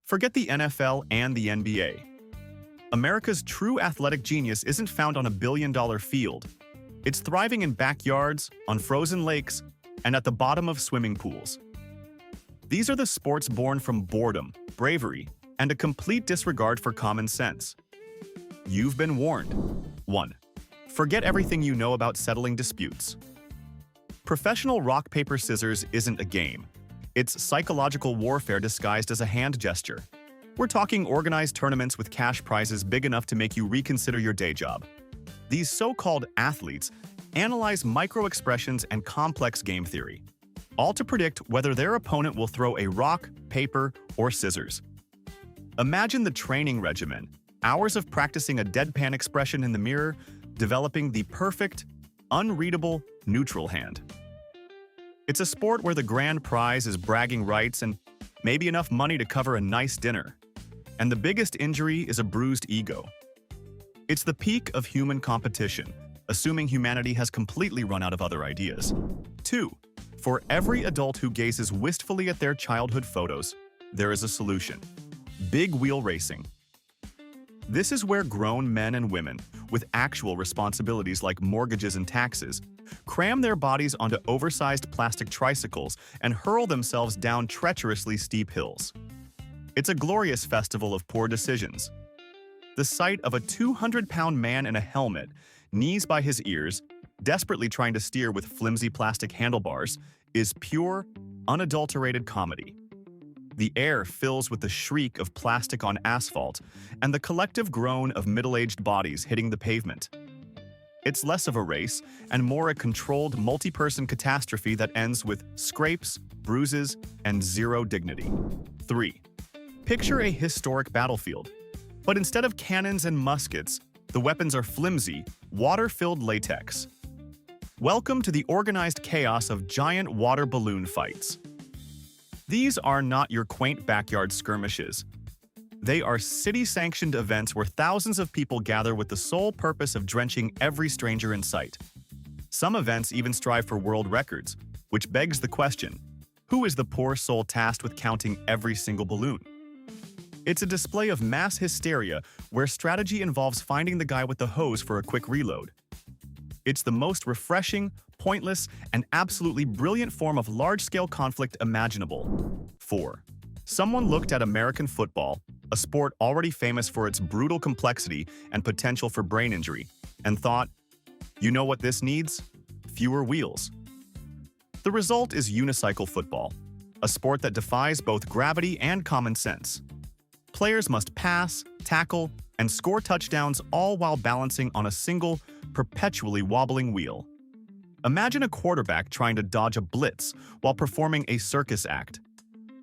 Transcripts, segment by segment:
Forget the NFL and the NBA. America's true athletic genius isn't found on a billion-dollar field. It's thriving in backyards, on frozen lakes, and at the bottom of swimming pools. These are the sports born from boredom, bravery, and a complete disregard for common sense. You've been warned. 1. Forget everything you know about settling disputes. Professional rock, paper, scissors isn't a game. It's psychological warfare disguised as a hand gesture. We're talking organized tournaments with cash prizes big enough to make you reconsider your day job. These so-called athletes analyze micro-expressions and complex game theory, all to predict whether their opponent will throw a rock, paper, or scissors. Imagine the training regimen, hours of practicing a deadpan expression in the mirror, developing the perfect, unreadable, neutral hand. It's a sport where the grand prize is bragging rights and maybe enough money to cover a nice dinner. And the biggest injury is a bruised ego. It's the peak of human competition, assuming humanity has completely run out of other ideas. 2. For every adult who gazes wistfully at their childhood photos, there is a solution. Big wheel racing. This is where grown men and women, with actual responsibilities like mortgages and taxes, cram their bodies onto oversized plastic tricycles and hurl themselves down treacherously steep hills. It's a glorious festival of poor decisions. The sight of a 200-pound man in a helmet, knees by his ears, desperately trying to steer with flimsy plastic handlebars, is pure, unadulterated comedy. The air fills with the shriek of plastic on asphalt and the collective groan of middle-aged bodies hitting the pavement. It's less of a race and more a controlled multi-person catastrophe that ends with scrapes, bruises, and zero dignity. 3. Picture a historic battlefield. But instead of cannons and muskets, the weapons are flimsy, water-filled latex. Welcome to the organized chaos of giant water balloon fights. These are not your quaint backyard skirmishes. They are city-sanctioned events where thousands of people gather with the sole purpose of drenching every stranger in sight. Some events even strive for world records, which begs the question, who is the poor soul tasked with counting every single balloon? It's a display of mass hysteria where strategy involves finding the guy with the hose for a quick reload. It's the most refreshing, pointless, and absolutely brilliant form of large-scale conflict imaginable. 4. Someone looked at American football, a sport already famous for its brutal complexity and potential for brain injury, and thought, you know what this needs? Fewer wheels. The result is unicycle football, a sport that defies both gravity and common sense. Players must pass, tackle, and score touchdowns all while balancing on a single, perpetually wobbling wheel. Imagine a quarterback trying to dodge a blitz while performing a circus act.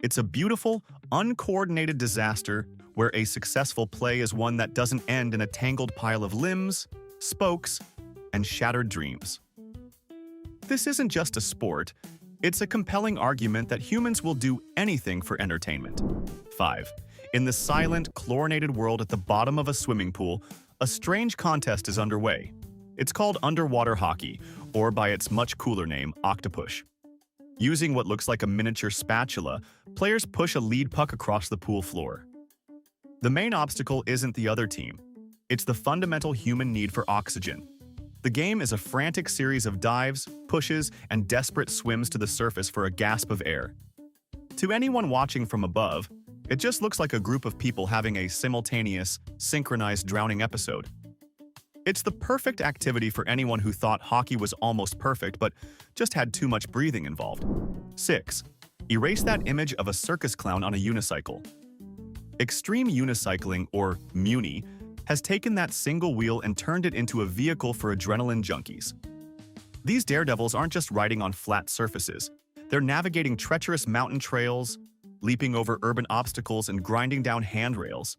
It's a beautiful, uncoordinated disaster where a successful play is one that doesn't end in a tangled pile of limbs, spokes, and shattered dreams. This isn't just a sport, it's a compelling argument that humans will do anything for entertainment. 5. In the silent, chlorinated world at the bottom of a swimming pool, a strange contest is underway. It's called underwater hockey, or by its much cooler name, octopush. Using what looks like a miniature spatula, players push a lead puck across the pool floor. The main obstacle isn't the other team. It's the fundamental human need for oxygen. The game is a frantic series of dives, pushes, and desperate swims to the surface for a gasp of air. To anyone watching from above, it just looks like a group of people having a simultaneous, synchronized drowning episode. It's the perfect activity for anyone who thought hockey was almost perfect but just had too much breathing involved. 6. Erase that image of a circus clown on a unicycle. Extreme unicycling, or Muni, has taken that single wheel and turned it into a vehicle for adrenaline junkies. These daredevils aren't just riding on flat surfaces. They're navigating treacherous mountain trails, leaping over urban obstacles, and grinding down handrails.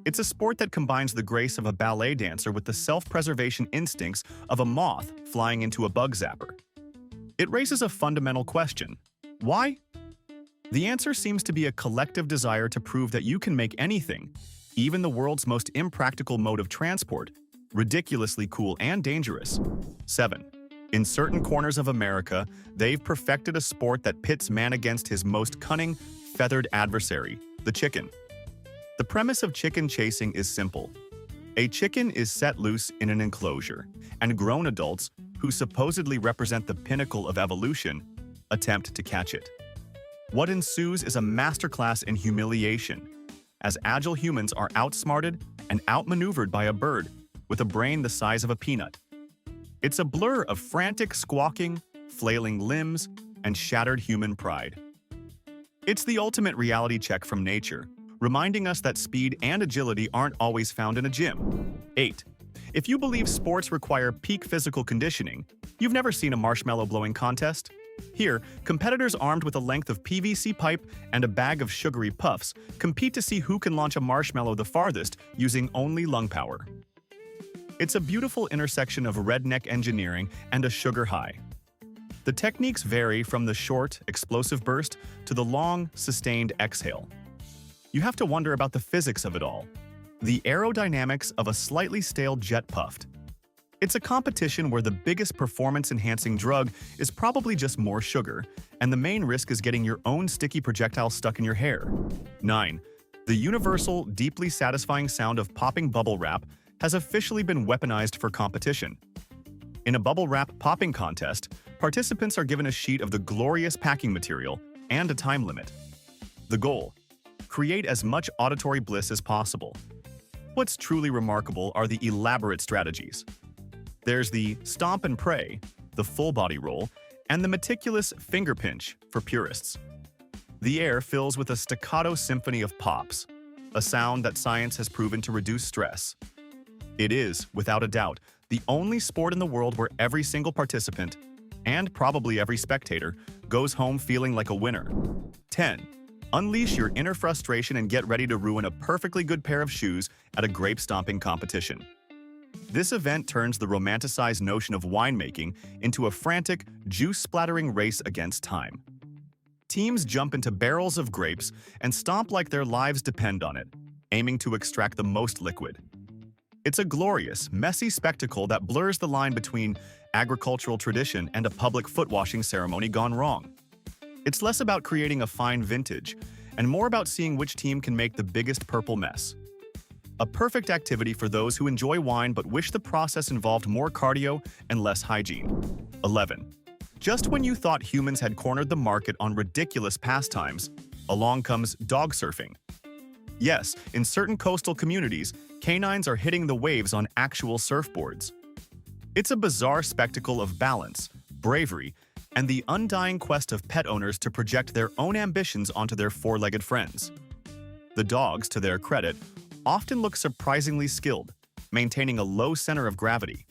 It's a sport that combines the grace of a ballet dancer with the self-preservation instincts of a moth flying into a bug zapper. It raises a fundamental question. Why? The answer seems to be a collective desire to prove that you can make anything, even the world's most impractical mode of transport, ridiculously cool and dangerous. 7. In certain corners of America, they've perfected a sport that pits man against his most cunning, feathered adversary, the chicken. The premise of chicken chasing is simple. A chicken is set loose in an enclosure, and grown adults, who supposedly represent the pinnacle of evolution, attempt to catch it. What ensues is a masterclass in humiliation, as agile humans are outsmarted and outmaneuvered by a bird with a brain the size of a peanut. It's a blur of frantic squawking, flailing limbs, and shattered human pride. It's the ultimate reality check from nature, reminding us that speed and agility aren't always found in a gym. 8. If you believe sports require peak physical conditioning, you've never seen a marshmallow blowing contest. Here, competitors armed with a length of PVC pipe and a bag of sugary puffs compete to see who can launch a marshmallow the farthest using only lung power. It's a beautiful intersection of redneck engineering and a sugar high. The techniques vary from the short, explosive burst to the long, sustained exhale. You have to wonder about the physics of it all, the aerodynamics of a slightly stale jet puffed. It's a competition where the biggest performance-enhancing drug is probably just more sugar, and the main risk is getting your own sticky projectile stuck in your hair. 9. The universal, deeply satisfying sound of popping bubble wrap has officially been weaponized for competition. In a bubble wrap popping contest, participants are given a sheet of the glorious packing material and a time limit. The goal: create as much auditory bliss as possible. What's truly remarkable are the elaborate strategies. There's the stomp and pray, the full body roll, and the meticulous finger pinch for purists. The air fills with a staccato symphony of pops, a sound that science has proven to reduce stress. It is, without a doubt, the only sport in the world where every single participant, and probably every spectator, goes home feeling like a winner. 10. Unleash your inner frustration and get ready to ruin a perfectly good pair of shoes at a grape stomping competition. This event turns the romanticized notion of winemaking into a frantic, juice-splattering race against time. Teams jump into barrels of grapes and stomp like their lives depend on it, aiming to extract the most liquid. It's a glorious, messy spectacle that blurs the line between agricultural tradition and a public foot-washing ceremony gone wrong. It's less about creating a fine vintage, and more about seeing which team can make the biggest purple mess. A perfect activity for those who enjoy wine but wish the process involved more cardio and less hygiene. 11. Just when you thought humans had cornered the market on ridiculous pastimes, along comes dog surfing. Yes, in certain coastal communities, canines are hitting the waves on actual surfboards. It's a bizarre spectacle of balance, bravery, and the undying quest of pet owners to project their own ambitions onto their four-legged friends. The dogs, to their credit, often look surprisingly skilled, maintaining a low center of gravity.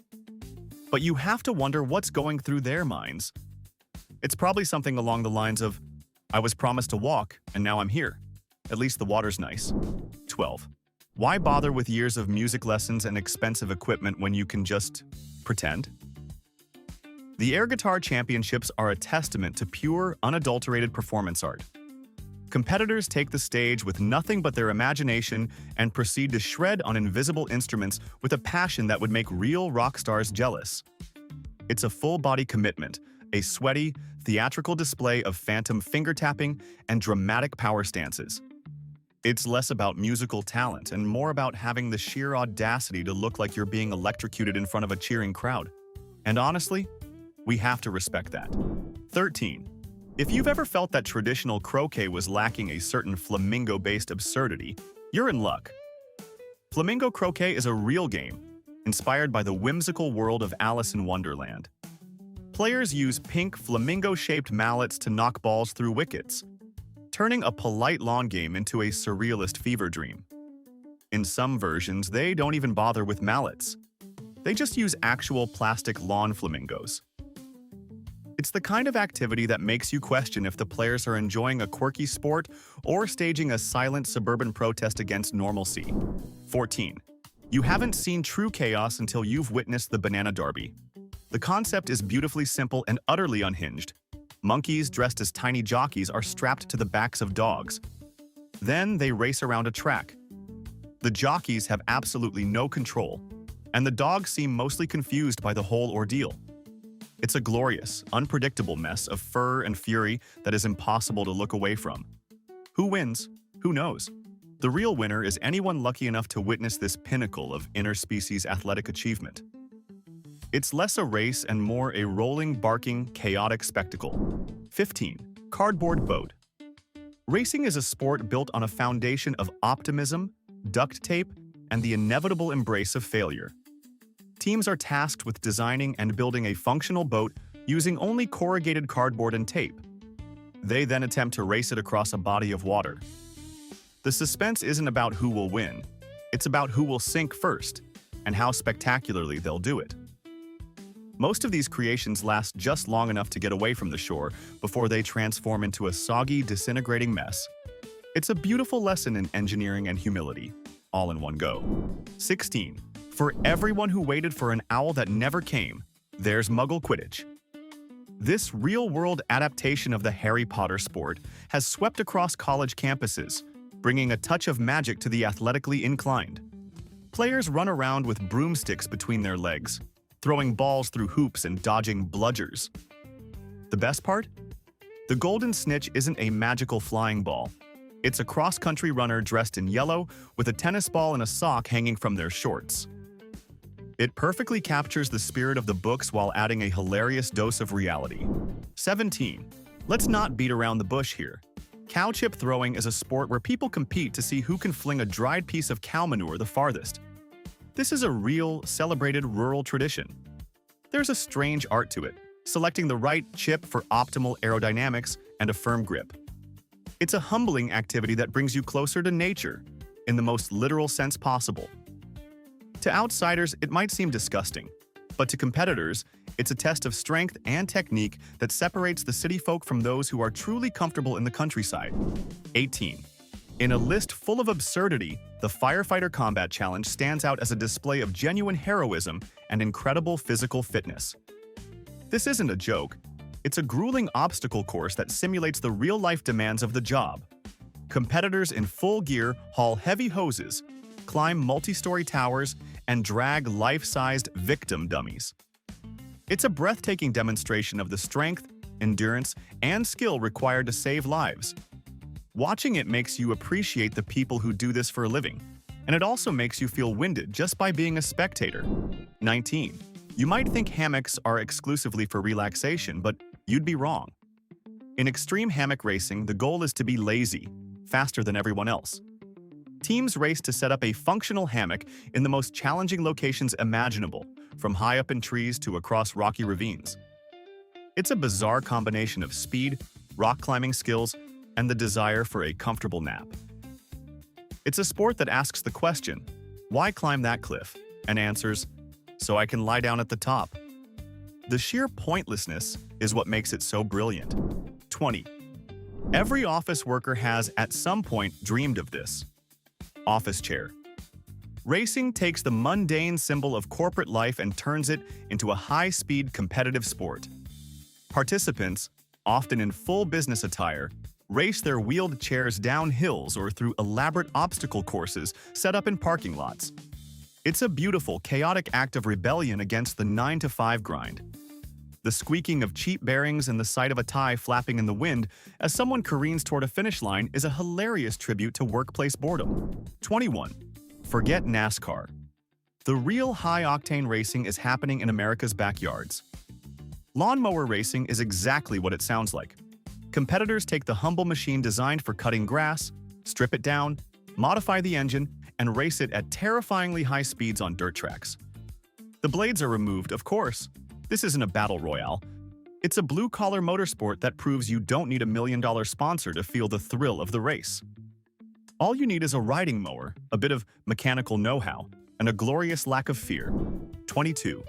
But you have to wonder what's going through their minds. It's probably something along the lines of, "I was promised to walk, and now I'm here. At least the water's nice." 12. Why bother with years of music lessons and expensive equipment when you can just pretend? The Air Guitar Championships are a testament to pure, unadulterated performance art. Competitors take the stage with nothing but their imagination and proceed to shred on invisible instruments with a passion that would make real rock stars jealous. It's a full-body commitment, a sweaty, theatrical display of phantom finger-tapping and dramatic power stances. It's less about musical talent and more about having the sheer audacity to look like you're being electrocuted in front of a cheering crowd. And honestly, we have to respect that. 13. If you've ever felt that traditional croquet was lacking a certain flamingo-based absurdity, you're in luck. Flamingo croquet is a real game, inspired by the whimsical world of Alice in Wonderland. Players use pink, flamingo-shaped mallets to knock balls through wickets, turning a polite lawn game into a surrealist fever dream. In some versions, they don't even bother with mallets. They just use actual plastic lawn flamingos. It's the kind of activity that makes you question if the players are enjoying a quirky sport or staging a silent suburban protest against normalcy. 14. You haven't seen true chaos until you've witnessed the banana derby. The concept is beautifully simple and utterly unhinged. Monkeys dressed as tiny jockeys are strapped to the backs of dogs. Then they race around a track. The jockeys have absolutely no control, and the dogs seem mostly confused by the whole ordeal. It's a glorious, unpredictable mess of fur and fury that is impossible to look away from. Who wins? Who knows? The real winner is anyone lucky enough to witness this pinnacle of interspecies athletic achievement. It's less a race and more a rolling, barking, chaotic spectacle. 15. Cardboard boat. Racing is a sport built on a foundation of optimism, duct tape, and the inevitable embrace of failure. Teams are tasked with designing and building a functional boat using only corrugated cardboard and tape. They then attempt to race it across a body of water. The suspense isn't about who will win, it's about who will sink first, and how spectacularly they'll do it. Most of these creations last just long enough to get away from the shore before they transform into a soggy, disintegrating mess. It's a beautiful lesson in engineering and humility, all in one go. 16. For everyone who waited for an owl that never came, there's Muggle Quidditch. This real-world adaptation of the Harry Potter sport has swept across college campuses, bringing a touch of magic to the athletically inclined. Players run around with broomsticks between their legs, throwing balls through hoops and dodging bludgers. The best part? The golden snitch isn't a magical flying ball. It's a cross-country runner dressed in yellow with a tennis ball and a sock hanging from their shorts. It perfectly captures the spirit of the books while adding a hilarious dose of reality. 17. Let's not beat around the bush here. Cow chip throwing is a sport where people compete to see who can fling a dried piece of cow manure the farthest. This is a real, celebrated rural tradition. There's a strange art to it, selecting the right chip for optimal aerodynamics and a firm grip. It's a humbling activity that brings you closer to nature, in the most literal sense possible. To outsiders, it might seem disgusting, but to competitors, it's a test of strength and technique that separates the city folk from those who are truly comfortable in the countryside. 18. In a list full of absurdity, the Firefighter Combat Challenge stands out as a display of genuine heroism and incredible physical fitness. This isn't a joke. It's a grueling obstacle course that simulates the real-life demands of the job. Competitors in full gear haul heavy hoses, climb multi-story towers, and drag life-sized victim dummies. It's a breathtaking demonstration of the strength, endurance, and skill required to save lives. Watching it makes you appreciate the people who do this for a living, and it also makes you feel winded just by being a spectator. 19. You might think hammocks are exclusively for relaxation, but you'd be wrong. In extreme hammock racing, the goal is to be lazy, faster than everyone else. Teams race to set up a functional hammock in the most challenging locations imaginable, from high up in trees to across rocky ravines. It's a bizarre combination of speed, rock climbing skills, and the desire for a comfortable nap. It's a sport that asks the question, why climb that cliff? And answers, so I can lie down at the top. The sheer pointlessness is what makes it so brilliant. 20. Every office worker has at some point dreamed of this. Office chair. Racing takes the mundane symbol of corporate life and turns it into a high-speed competitive sport. Participants, often in full business attire, race their wheeled chairs down hills or through elaborate obstacle courses set up in parking lots. It's a beautiful, chaotic act of rebellion against the 9-to-5 grind. The squeaking of cheap bearings and the sight of a tie flapping in the wind as someone careens toward a finish line is a hilarious tribute to workplace boredom. 21. Forget NASCAR. The real high-octane racing is happening in America's backyards. Lawnmower racing is exactly what it sounds like. Competitors take the humble machine designed for cutting grass, strip it down, modify the engine, and race it at terrifyingly high speeds on dirt tracks. The blades are removed, of course. This isn't a battle royale. It's a blue-collar motorsport that proves you don't need $1 million sponsor to feel the thrill of the race. All you need is a riding mower, a bit of mechanical know-how, and a glorious lack of fear. 22.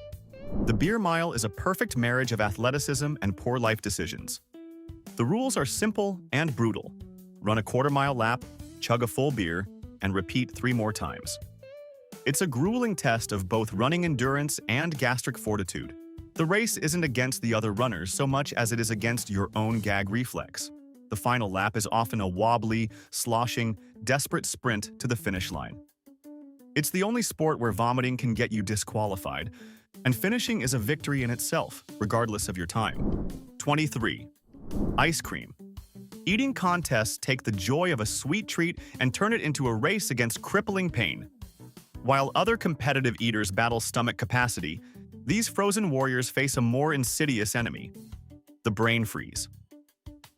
The beer mile is a perfect marriage of athleticism and poor life decisions. The rules are simple and brutal. Run a quarter-mile lap, chug a full beer, and repeat 3 more times. It's a grueling test of both running endurance and gastric fortitude. The race isn't against the other runners so much as it is against your own gag reflex. The final lap is often a wobbly, sloshing, desperate sprint to the finish line. It's the only sport where vomiting can get you disqualified, and finishing is a victory in itself, regardless of your time. 23. Ice cream. Eating contests take the joy of a sweet treat and turn it into a race against crippling pain. While other competitive eaters battle stomach capacity, these frozen warriors face a more insidious enemy: the brain freeze.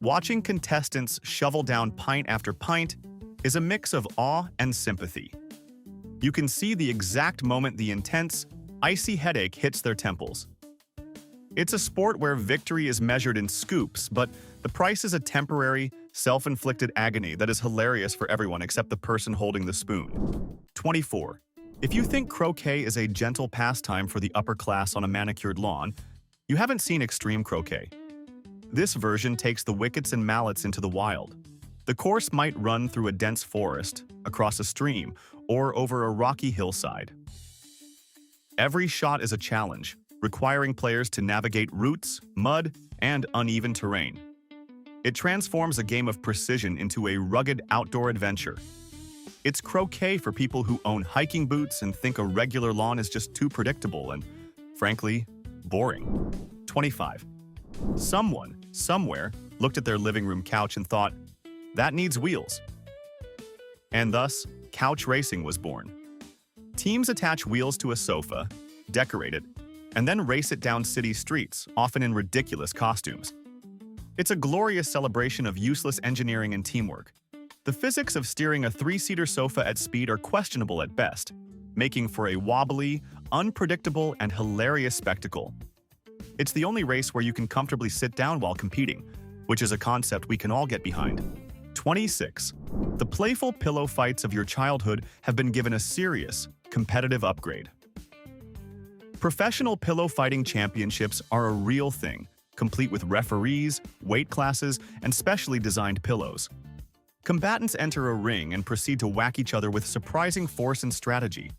Watching contestants shovel down pint after pint is a mix of awe and sympathy. You can see the exact moment the intense, icy headache hits their temples. It's a sport where victory is measured in scoops, but the price is a temporary, self-inflicted agony that is hilarious for everyone except the person holding the spoon. 24. If you think croquet is a gentle pastime for the upper class on a manicured lawn, you haven't seen extreme croquet. This version takes the wickets and mallets into the wild. The course might run through a dense forest, across a stream, or over a rocky hillside. Every shot is a challenge, requiring players to navigate roots, mud, and uneven terrain. It transforms a game of precision into a rugged outdoor adventure. It's croquet for people who own hiking boots and think a regular lawn is just too predictable and, frankly, boring. 25. Someone, somewhere, looked at their living room couch and thought, "That needs wheels." And thus, couch racing was born. Teams attach wheels to a sofa, decorate it, and then race it down city streets, often in ridiculous costumes. It's a glorious celebration of useless engineering and teamwork. The physics of steering a three-seater sofa at speed are questionable at best, making for a wobbly, unpredictable, and hilarious spectacle. It's the only race where you can comfortably sit down while competing, which is a concept we can all get behind. 26. The playful pillow fights of your childhood have been given a serious, competitive upgrade. Professional pillow fighting championships are a real thing, complete with referees, weight classes, and specially designed pillows. Combatants enter a ring and proceed to whack each other with surprising force and strategy.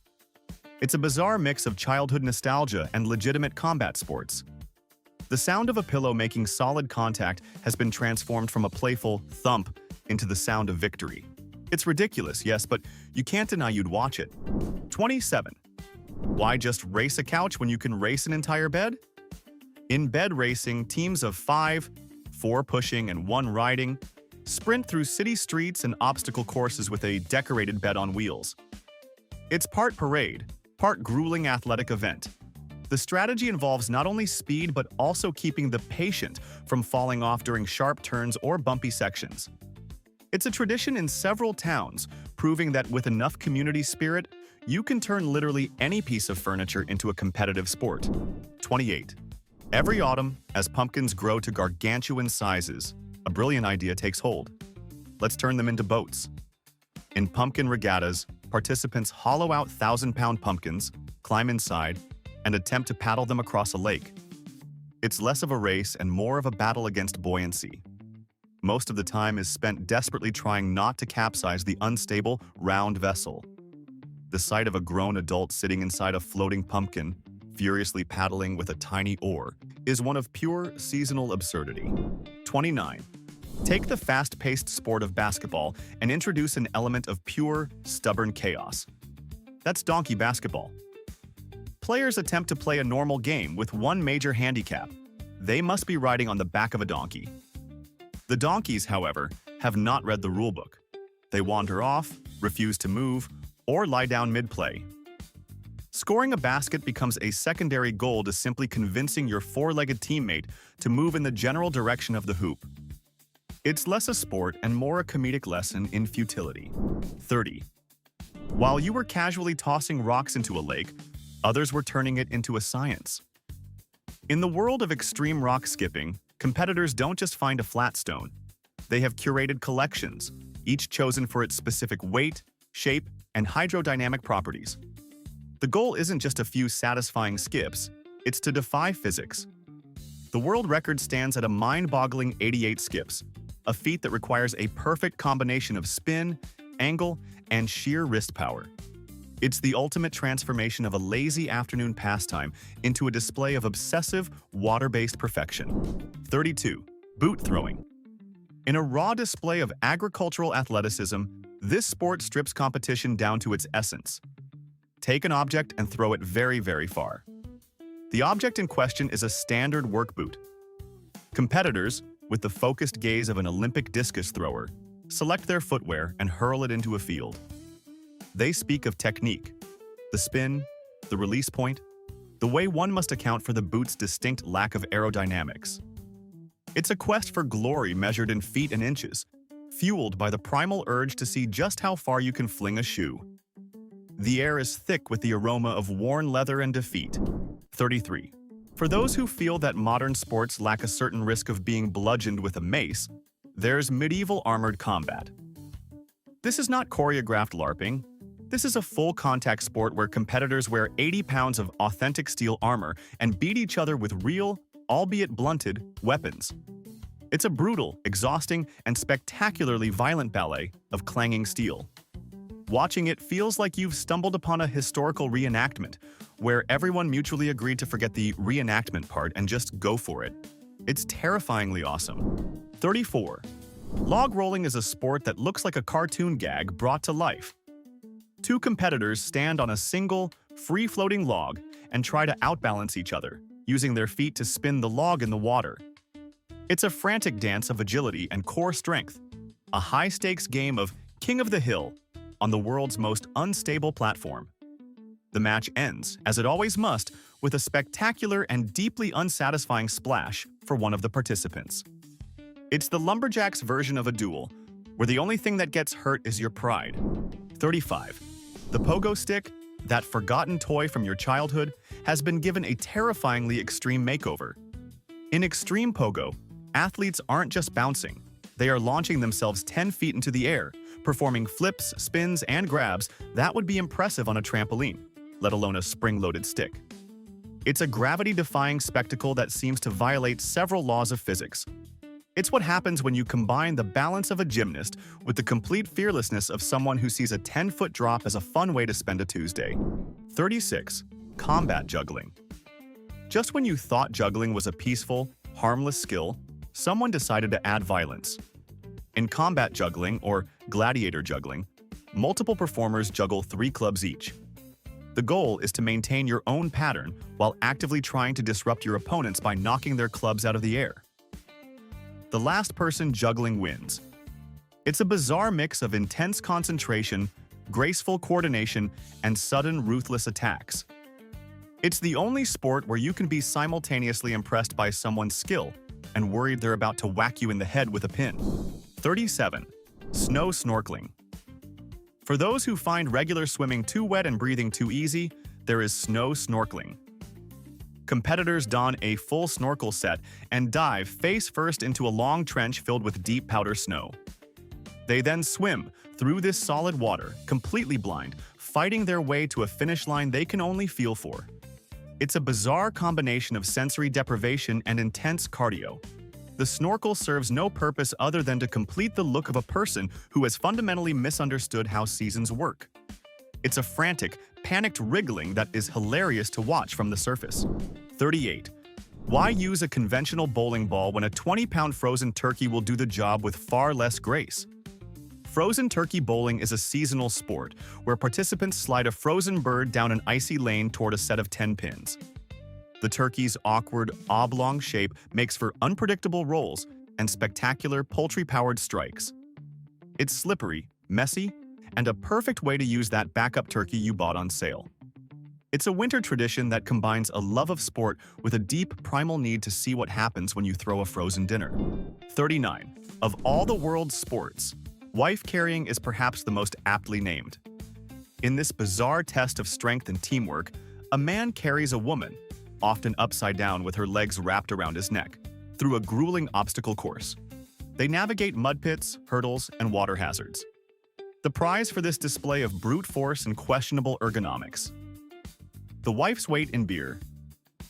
It's a bizarre mix of childhood nostalgia and legitimate combat sports. The sound of a pillow making solid contact has been transformed from a playful thump into the sound of victory. It's ridiculous, yes, but you can't deny you'd watch it. 27. Why just race a couch when you can race an entire bed? In bed racing, teams of 5, 4 pushing and 1 riding, sprint through city streets and obstacle courses with a decorated bed on wheels. It's part parade, part grueling athletic event. The strategy involves not only speed but also keeping the patient from falling off during sharp turns or bumpy sections. It's a tradition in several towns, proving that with enough community spirit, you can turn literally any piece of furniture into a competitive sport. 28. Every autumn, as pumpkins grow to gargantuan sizes, a brilliant idea takes hold. Let's turn them into boats. In pumpkin regattas, participants hollow out 1,000-pound pumpkins, climb inside, and attempt to paddle them across a lake. It's less of a race and more of a battle against buoyancy. Most of the time is spent desperately trying not to capsize the unstable, round vessel. The sight of a grown adult sitting inside a floating pumpkin, furiously paddling with a tiny oar, is one of pure seasonal absurdity. 29. Take the fast-paced sport of basketball and introduce an element of pure, stubborn chaos. That's donkey basketball. Players attempt to play a normal game with one major handicap: they must be riding on the back of a donkey. The donkeys, however, have not read the rulebook. They wander off, refuse to move, or lie down mid-play. Scoring a basket becomes a secondary goal to simply convincing your four-legged teammate to move in the general direction of the hoop. It's less a sport and more a comedic lesson in futility. 30. While you were casually tossing rocks into a lake, others were turning it into a science. In the world of extreme rock skipping, competitors don't just find a flat stone. They have curated collections, each chosen for its specific weight, shape, and hydrodynamic properties. The goal isn't just a few satisfying skips, it's to defy physics. The world record stands at a mind-boggling 88 skips, a feat that requires a perfect combination of spin, angle, and sheer wrist power. It's the ultimate transformation of a lazy afternoon pastime into a display of obsessive, water-based perfection. 32. Boot throwing. In a raw display of agricultural athleticism, this sport strips competition down to its essence. Take an object and throw it very, very far. The object in question is a standard work boot. Competitors, with the focused gaze of an Olympic discus thrower, select their footwear and hurl it into a field. They speak of technique, the spin, the release point, the way one must account for the boot's distinct lack of aerodynamics. It's a quest for glory measured in feet and inches, fueled by the primal urge to see just how far you can fling a shoe. The air is thick with the aroma of worn leather and defeat. 33. For those who feel that modern sports lack a certain risk of being bludgeoned with a mace, there's medieval armored combat. This is not choreographed LARPing. This is a full-contact sport where competitors wear 80 pounds of authentic steel armor and beat each other with real, albeit blunted, weapons. It's a brutal, exhausting, and spectacularly violent ballet of clanging steel. Watching it feels like you've stumbled upon a historical reenactment, where everyone mutually agreed to forget the reenactment part and just go for it. It's terrifyingly awesome. 34. Log rolling is a sport that looks like a cartoon gag brought to life. Two competitors stand on a single, free-floating log and try to outbalance each other, using their feet to spin the log in the water. It's a frantic dance of agility and core strength, a high-stakes game of King of the Hill on the world's most unstable platform. The match ends, as it always must, with a spectacular and deeply unsatisfying splash for one of the participants. It's the lumberjack's version of a duel, where the only thing that gets hurt is your pride. 35. The pogo stick, that forgotten toy from your childhood, has been given a terrifyingly extreme makeover. In extreme pogo, athletes aren't just bouncing. They are launching themselves 10 feet into the air, performing flips, spins, and grabs that would be impressive on a trampoline, let alone a spring-loaded stick. It's a gravity-defying spectacle that seems to violate several laws of physics. It's what happens when you combine the balance of a gymnast with the complete fearlessness of someone who sees a 10-foot drop as a fun way to spend a Tuesday. 36. Combat juggling. Just when you thought juggling was a peaceful, harmless skill, someone decided to add violence. In combat juggling, or gladiator juggling, multiple performers juggle 3 clubs each. The goal is to maintain your own pattern while actively trying to disrupt your opponents by knocking their clubs out of the air. The last person juggling wins. It's a bizarre mix of intense concentration, graceful coordination, and sudden, ruthless attacks. It's the only sport where you can be simultaneously impressed by someone's skill and worried they're about to whack you in the head with a pin. 37. Snow snorkeling. For those who find regular swimming too wet and breathing too easy, there is snow snorkeling. Competitors don a full snorkel set and dive face-first into a long trench filled with deep powder snow. They then swim through this solid water, completely blind, fighting their way to a finish line they can only feel for. It's a bizarre combination of sensory deprivation and intense cardio. The snorkel serves no purpose other than to complete the look of a person who has fundamentally misunderstood how seasons work. It's a frantic, panicked wriggling that is hilarious to watch from the surface. 38. Why use a conventional bowling ball when a 20-pound frozen turkey will do the job with far less grace? Frozen turkey bowling is a seasonal sport where participants slide a frozen bird down an icy lane toward a set of 10 pins. The turkey's awkward, oblong shape makes for unpredictable rolls and spectacular poultry-powered strikes. It's slippery, messy, and a perfect way to use that backup turkey you bought on sale. It's a winter tradition that combines a love of sport with a deep primal need to see what happens when you throw a frozen dinner. 39. Of all the world's sports, wife carrying is perhaps the most aptly named. In this bizarre test of strength and teamwork, a man carries a woman, often upside down with her legs wrapped around his neck, through a grueling obstacle course. They navigate mud pits, hurdles, and water hazards. The prize for this display of brute force and questionable ergonomics. The wife's weight in beer.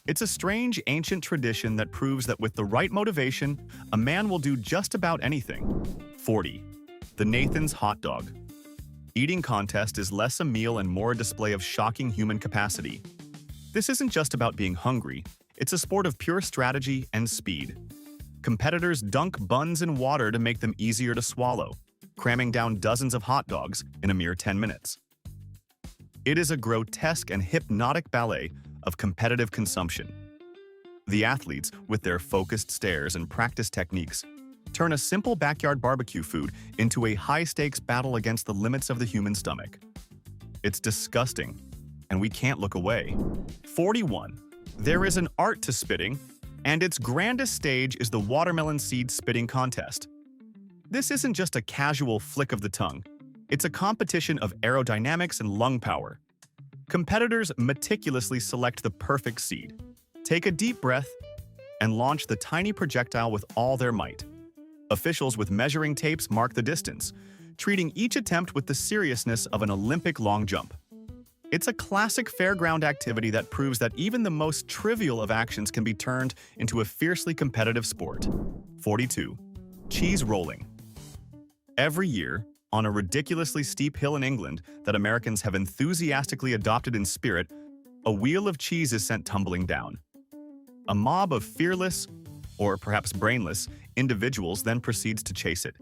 It's a strange, ancient tradition that proves that with the right motivation, a man will do just about anything. 40. The Nathan's hot dog. Eating contest is less a meal and more a display of shocking human capacity. This isn't just about being hungry, it's a sport of pure strategy and speed. Competitors dunk buns in water to make them easier to swallow, cramming down dozens of hot dogs in a mere 10 minutes. It is a grotesque and hypnotic ballet of competitive consumption. The athletes, with their focused stares and practice techniques, turn a simple backyard barbecue food into a high-stakes battle against the limits of the human stomach. It's disgusting, and we can't look away. 41. There is an art to spitting, and its grandest stage is the watermelon seed spitting contest. This isn't just a casual flick of the tongue. It's a competition of aerodynamics and lung power. Competitors meticulously select the perfect seed, take a deep breath, and launch the tiny projectile with all their might. Officials with measuring tapes mark the distance, treating each attempt with the seriousness of an Olympic long jump. It's a classic fairground activity that proves that even the most trivial of actions can be turned into a fiercely competitive sport. 42. Cheese rolling. Every year, on a ridiculously steep hill in England that Americans have enthusiastically adopted in spirit, a wheel of cheese is sent tumbling down. A mob of fearless, or perhaps brainless, individuals then proceeds to chase it.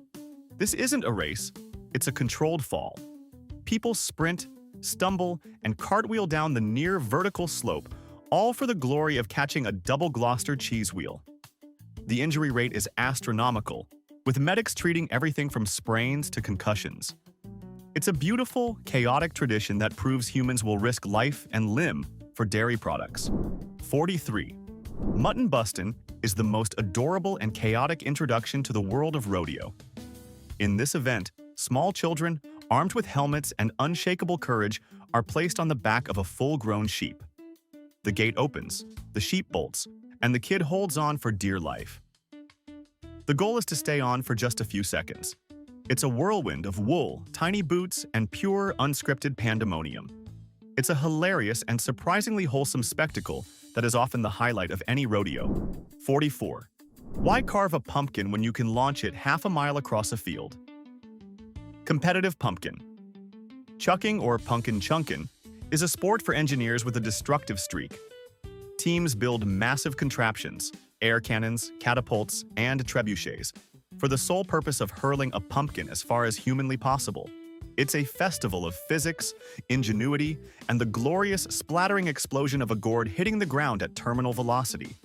This isn't a race, it's a controlled fall. People sprint, stumble, and cartwheel down the near vertical slope, all for the glory of catching a double Gloucester cheese wheel. The injury rate is astronomical, with medics treating everything from sprains to concussions. It's a beautiful, chaotic tradition that proves humans will risk life and limb for dairy products. 43. Mutton bustin' is the most adorable and chaotic introduction to the world of rodeo. In this event, small children, armed with helmets and unshakable courage, are placed on the back of a full-grown sheep. The gate opens, the sheep bolts, and the kid holds on for dear life. The goal is to stay on for just a few seconds. It's a whirlwind of wool, tiny boots, and pure, unscripted pandemonium. It's a hilarious and surprisingly wholesome spectacle that is often the highlight of any rodeo. 44. Why carve a pumpkin when you can launch it half a mile across a field? Competitive pumpkin. Chucking, or pumpkin chunkin', is a sport for engineers with a destructive streak. Teams build massive contraptions, air cannons, catapults, and trebuchets, for the sole purpose of hurling a pumpkin as far as humanly possible. It's a festival of physics, ingenuity, and the glorious splattering explosion of a gourd hitting the ground at terminal velocity.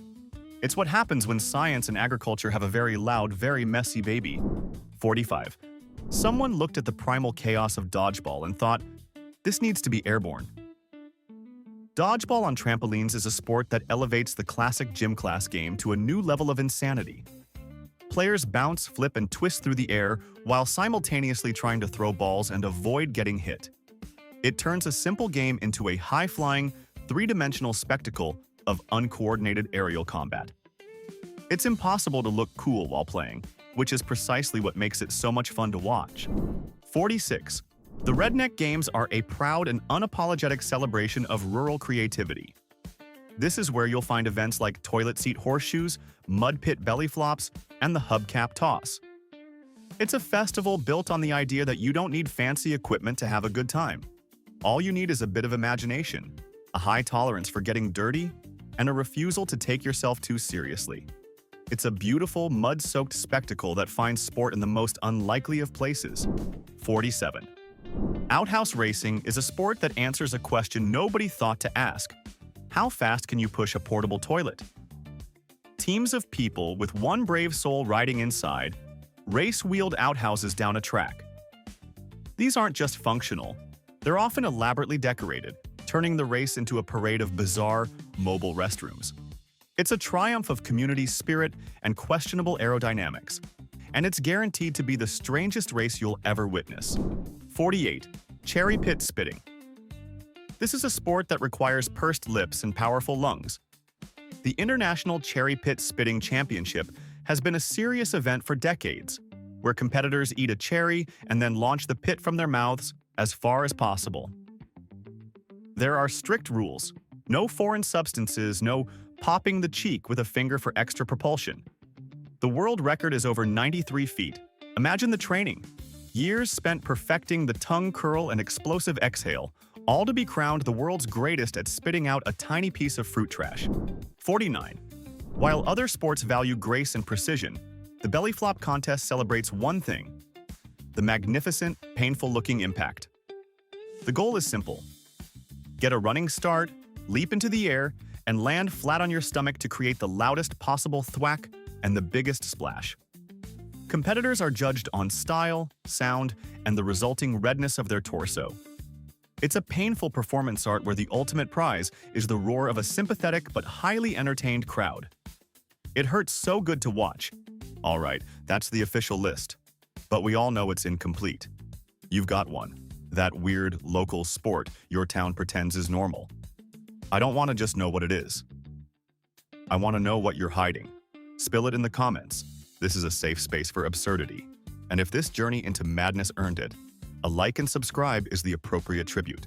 It's what happens when science and agriculture have a very loud, very messy baby. 45. Someone looked at the primal chaos of dodgeball and thought, this needs to be airborne. Dodgeball on trampolines is a sport that elevates the classic gym class game to a new level of insanity. Players bounce, flip, and twist through the air while simultaneously trying to throw balls and avoid getting hit. It turns a simple game into a high-flying, three-dimensional spectacle of uncoordinated aerial combat. It's impossible to look cool while playing, which is precisely what makes it so much fun to watch. 46. The Redneck Games are a proud and unapologetic celebration of rural creativity. This is where you'll find events like toilet seat horseshoes, mud pit belly flops, and the hubcap toss. It's a festival built on the idea that you don't need fancy equipment to have a good time. All you need is a bit of imagination, a high tolerance for getting dirty, and a refusal to take yourself too seriously. It's a beautiful, mud-soaked spectacle that finds sport in the most unlikely of places. 47. Outhouse racing is a sport that answers a question nobody thought to ask. How fast can you push a portable toilet? Teams of people with one brave soul riding inside race wheeled outhouses down a track. These aren't just functional. They're often elaborately decorated, turning the race into a parade of bizarre, mobile restrooms. It's a triumph of community spirit and questionable aerodynamics, and it's guaranteed to be the strangest race you'll ever witness. 48. Cherry pit spitting. This is a sport that requires pursed lips and powerful lungs. The International Cherry Pit Spitting Championship has been a serious event for decades, where competitors eat a cherry and then launch the pit from their mouths as far as possible. There are strict rules. No foreign substances, no popping the cheek with a finger for extra propulsion. The world record is over 93 feet. Imagine the training. Years spent perfecting the tongue curl and explosive exhale, all to be crowned the world's greatest at spitting out a tiny piece of fruit trash. 49. While other sports value grace and precision, the belly flop contest celebrates one thing: the magnificent, painful-looking impact. The goal is simple. Get a running start, leap into the air, and land flat on your stomach to create the loudest possible thwack and the biggest splash. Competitors are judged on style, sound, and the resulting redness of their torso. It's a painful performance art where the ultimate prize is the roar of a sympathetic but highly entertained crowd. It hurts so good to watch. All right, that's the official list. But we all know it's incomplete. You've got one. That weird, local sport your town pretends is normal. I don't want to just know what it is. I want to know what you're hiding. Spill it in the comments. This is a safe space for absurdity. And if this journey into madness earned it, a like and subscribe is the appropriate tribute.